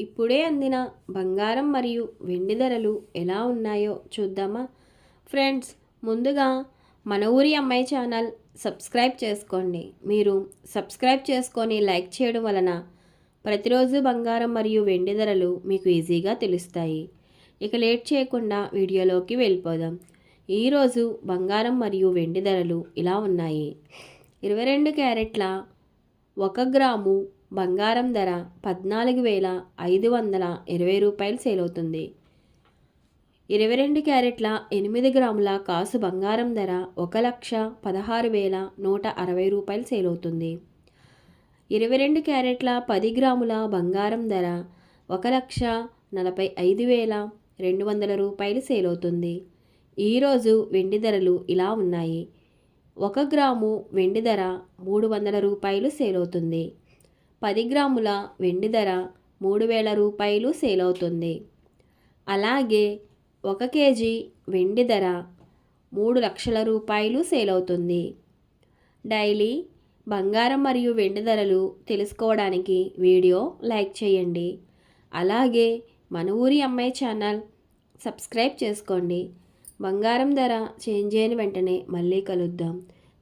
ఇప్పుడే అందిన బంగారం మరియు వెండి ధరలు ఎలా ఉన్నాయో చూద్దామా ఫ్రెండ్స్? ముందుగా మన ఊరి అమ్మాయి ఛానల్ సబ్స్క్రైబ్ చేసుకోండి. మీరు సబ్స్క్రైబ్ చేసుకొని లైక్ చేయడం వలన ప్రతిరోజు బంగారం మరియు వెండి ధరలు మీకు ఈజీగా తెలుస్తాయి. ఇక లేట్ చేయకుండా వీడియోలోకి వెళ్ళిపోదాం. ఈరోజు బంగారం మరియు వెండి ధరలు ఇలా ఉన్నాయి. 22 క్యారెట్ల 1 గ్రాము బంగారం ధర 14,520 రూపాయలు సేల్ అవుతుంది. 22 క్యారెట్ల 8 గ్రాముల కాసు బంగారం ధర 1,16,160 రూపాయలు సేల్ అవుతుంది. 22 క్యారెట్ల 10 గ్రాముల బంగారం ధర 1,45,200 రూపాయలు సేల్ అవుతుంది. ఈరోజు వెండి ధరలు ఇలా ఉన్నాయి. 1 గ్రాము వెండి ధర 300 రూపాయలు సేల్ అవుతుంది. 10 గ్రాముల వెండి ధర 3,000 రూపాయలు సేల్ అవుతుంది. అలాగే 1 కేజీ వెండి ధర 3 లక్షల రూపాయలు సేల్ అవుతుంది. డైలీ బంగారం మరియు వెండి ధరలు తెలుసుకోవడానికి వీడియో లైక్ చేయండి. అలాగే మన ఊరి అమ్మాయి ఛానల్ సబ్స్క్రైబ్ చేసుకోండి. బంగారం ధర చేంజ్ అయిన వెంటనే మళ్ళీ కలుద్దాం.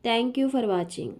Thank you for watching.